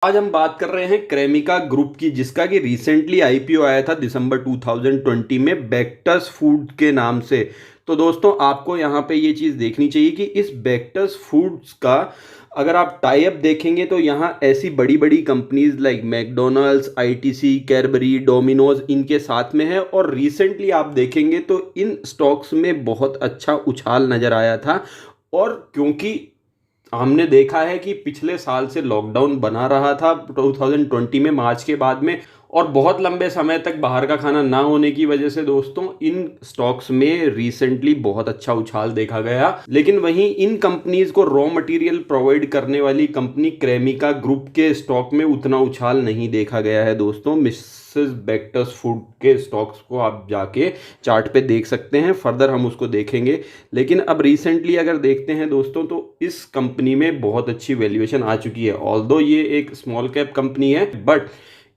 आज हम बात कर रहे हैं क्रेमिका ग्रुप की, जिसका कि रिसेंटली आईपीओ आया था दिसंबर 2020 में बेक्टस फूड के नाम से। तो दोस्तों आपको यहाँ पे ये चीज़ देखनी चाहिए कि इस बेक्टस फूड्स का अगर आप टाई अप देखेंगे तो यहाँ ऐसी बड़ी बड़ी companies like McDonald's, ITC, Cadbury, Domino's इनके साथ में है। और रिसेंटली आप देखेंगे तो इन स्टॉक्स में बहुत अच्छा उछाल नज़र आया था। और क्योंकि हमने देखा है कि पिछले साल से लॉकडाउन बना रहा था 2020 में मार्च के बाद में, और बहुत लंबे समय तक बाहर का खाना ना होने की वजह से दोस्तों इन स्टॉक्स में रिसेंटली बहुत अच्छा उछाल देखा गया। लेकिन वहीं इन कंपनीज को रॉ मटेरियल प्रोवाइड करने वाली कंपनी क्रेमिका ग्रुप के स्टॉक में उतना उछाल नहीं देखा गया है दोस्तों। मिसेस बेक्टस फूड के स्टॉक्स को आप जाके चार्ट पे देख सकते हैं, फर्दर हम उसको देखेंगे। लेकिन अब रिसेंटली अगर देखते हैं दोस्तों तो इस कंपनी में बहुत अच्छी वैल्यूएशन आ चुकी है। ऑल्दो ये एक स्मॉल कैप कंपनी है, बट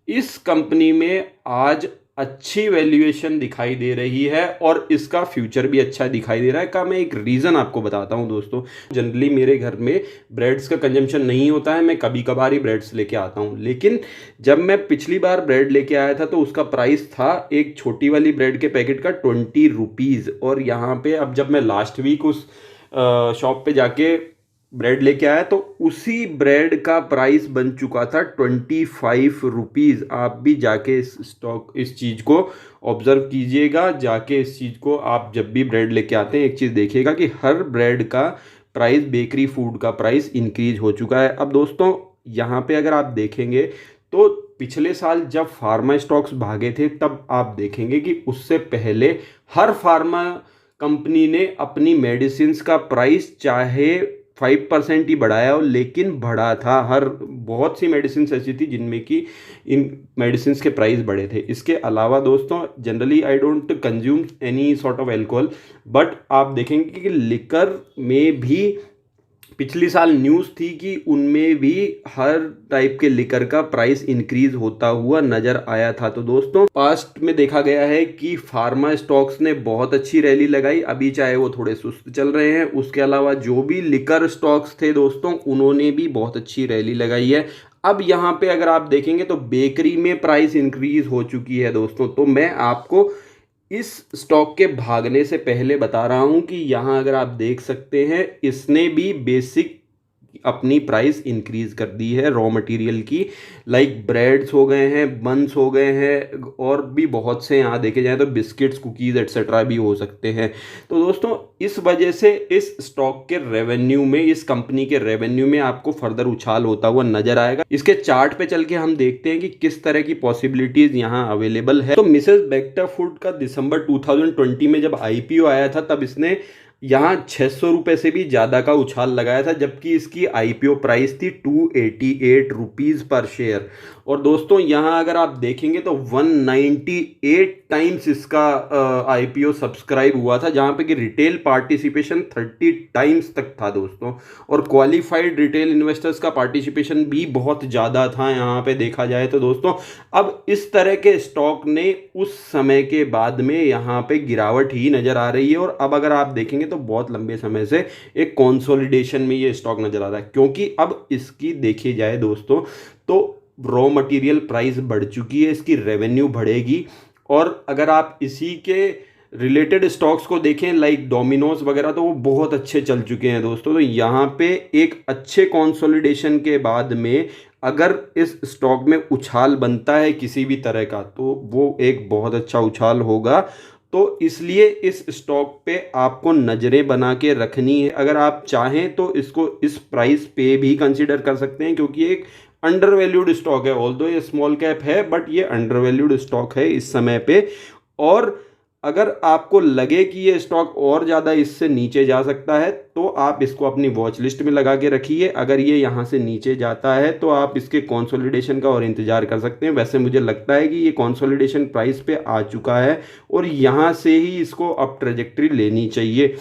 इस कंपनी में आज अच्छी वैल्यूएशन दिखाई दे रही है और इसका फ्यूचर भी अच्छा दिखाई दे रहा है। का मैं एक रीज़न आपको बताता हूं दोस्तों। जनरली मेरे घर में ब्रेड्स का कंजम्पशन नहीं होता है, मैं कभी कभार ही ब्रेड्स लेके आता हूं। लेकिन जब मैं पिछली बार ब्रेड लेके आया था तो उसका प्राइस था एक छोटी वाली ब्रेड के पैकेट का 20 रुपीज़। और यहाँ पे अब जब मैं लास्ट वीक उस शॉप पे जाके ब्रेड लेके आया तो उसी ब्रेड का प्राइस बन चुका था 25 रुपीज़। आप भी जाके इस चीज़ को ऑब्जर्व कीजिएगा। जाके इस चीज़ को आप जब भी ब्रेड लेके आते हैं एक चीज़ देखिएगा कि हर ब्रेड का प्राइस, बेकरी फूड का प्राइस इंक्रीज हो चुका है। अब दोस्तों यहाँ पे अगर आप देखेंगे तो पिछले साल जब फार्मा स्टॉक्स भागे थे तब आप देखेंगे कि उससे पहले हर फार्मा कंपनी ने अपनी मेडिसिन का प्राइस चाहे 5% ही बढ़ाया हो, लेकिन बढ़ा था। हर बहुत सी मेडिसिन ऐसी थी जिनमें कि इन मेडिसिन के प्राइस बढ़े थे। इसके अलावा दोस्तों generally I don't consume any sort of alcohol, but आप देखेंगे कि लिकर में भी पिछली साल न्यूज़ थी कि उनमें भी हर टाइप के लिकर का प्राइस इंक्रीज होता हुआ नजर आया था। तो दोस्तों पास्ट में देखा गया है कि फार्मा स्टॉक्स ने बहुत अच्छी रैली लगाई, अभी चाहे वो थोड़े सुस्त चल रहे हैं। उसके अलावा जो भी लिकर स्टॉक्स थे दोस्तों उन्होंने भी बहुत अच्छी रैली लगाई है। अब यहाँ पे अगर आप देखेंगे तो बेकरी में प्राइस इंक्रीज हो चुकी है दोस्तों। तो मैं आपको इस स्टॉक के भागने से पहले बता रहा हूं कि यहां अगर आप देख सकते हैं इसने भी बेसिक अपनी प्राइस इंक्रीज कर दी है रॉ मटेरियल की। लाइक ब्रेड्स हो गए हैं, बंस हो गए हैं, और भी बहुत से यहाँ देखे जाए तो बिस्किट्स, कुकीज़ एट्सेट्रा भी हो सकते हैं। तो दोस्तों इस वजह से इस स्टॉक के रेवेन्यू में, इस कंपनी के रेवेन्यू में आपको फर्दर उछाल होता हुआ नजर आएगा। इसके चार्ट पे चल के हम देखते हैं कि किस तरह की पॉसिबिलिटीज यहाँ अवेलेबल है। तो मिसेस बेक्टर फूड का दिसंबर 2020 में जब आईपीओ आया था तब इसने यहाँ 600 रुपये से भी ज़्यादा का उछाल लगाया था, जबकि इसकी आईपीओ प्राइस थी 288 रुपीज़ पर शेयर। और दोस्तों यहाँ अगर आप देखेंगे तो 198 टाइम्स इसका आईपीओ सब्सक्राइब हुआ था, जहाँ पे कि रिटेल पार्टिसिपेशन 30 टाइम्स तक था दोस्तों। और क्वालिफाइड रिटेल इन्वेस्टर्स का पार्टिसिपेशन भी बहुत ज़्यादा था यहाँ पे देखा जाए तो दोस्तों। अब इस तरह के स्टॉक ने उस समय के बाद में यहाँ पे गिरावट ही नज़र आ रही है। और अब अगर आप देखेंगे तो बहुत लंबे समय से एक कंसोलिडेशन में ये स्टॉक नज़र आ रहा है, क्योंकि अब इसकी देखी जाए दोस्तों तो रॉ मटेरियल प्राइस बढ़ चुकी है, इसकी रेवेन्यू बढ़ेगी। और अगर आप इसी के रिलेटेड स्टॉक्स को देखें लाइक डोमिनोज वगैरह तो वो बहुत अच्छे चल चुके हैं दोस्तों। तो यहाँ पे एक अच्छे कंसोलिडेशन के बाद में अगर इस स्टॉक में उछाल बनता है किसी भी तरह का तो वो एक बहुत अच्छा उछाल होगा। तो इसलिए इस स्टॉक पे आपको नज़रें बना के रखनी है। अगर आप चाहें तो इसको इस प्राइस पे भी कंसीडर कर सकते हैं, क्योंकि एक अंडर वैल्यूड स्टॉक है। ऑल्दो ये स्मॉल कैप है बट ये अंडर वैल्यूड स्टॉक है इस समय पे। और अगर आपको लगे कि ये स्टॉक और ज़्यादा इससे नीचे जा सकता है तो आप इसको अपनी वॉच लिस्ट में लगा के रखिए। अगर ये यहाँ से नीचे जाता है तो आप इसके कंसोलिडेशन का और इंतज़ार कर सकते हैं। वैसे मुझे लगता है कि ये कंसोलिडेशन प्राइस पे आ चुका है और यहाँ से ही इसको अप ट्रेजेक्ट्री लेनी चाहिए,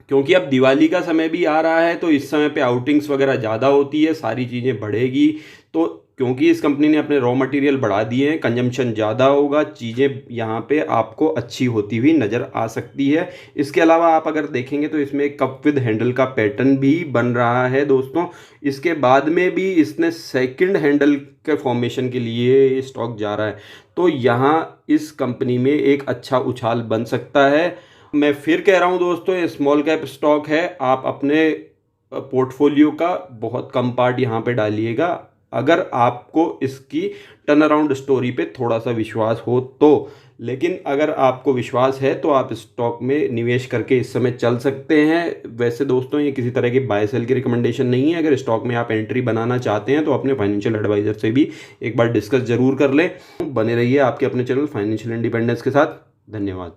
क्योंकि अब दिवाली का समय भी आ रहा है तो इस समय पे आउटिंग्स वगैरह ज़्यादा होती है, सारी चीज़ें बढ़ेगी। तो क्योंकि इस कंपनी ने अपने रॉ मटेरियल बढ़ा दिए हैं, कंजम्पशन ज़्यादा होगा, चीज़ें यहाँ पे आपको अच्छी होती हुई नज़र आ सकती है। इसके अलावा आप अगर देखेंगे तो इसमें कप विद हैंडल का पैटर्न भी बन रहा है दोस्तों। इसके बाद में भी इसने सेकंड हैंडल के फॉर्मेशन के लिए स्टॉक जा रहा है, तो यहाँ इस कंपनी में एक अच्छा उछाल बन सकता है। मैं फिर कह रहा हूँ दोस्तों, ये स्मॉल कैप स्टॉक है, आप अपने पोर्टफोलियो का बहुत कम पार्ट यहाँ पे डालिएगा अगर आपको इसकी टर्न अराउंड स्टोरी पे थोड़ा सा विश्वास हो तो। लेकिन अगर आपको विश्वास है तो आप स्टॉक में निवेश करके इस समय चल सकते हैं। वैसे दोस्तों, ये किसी तरह की बाय सेल की रिकमेंडेशन नहीं है। अगर स्टॉक में आप एंट्री बनाना चाहते हैं तो अपने फाइनेंशियल एडवाइजर से भी एक बार डिस्कस जरूर कर लें। बने रहिए आपके अपने चैनल फाइनेंशियल इंडिपेंडेंस के साथ। धन्यवाद।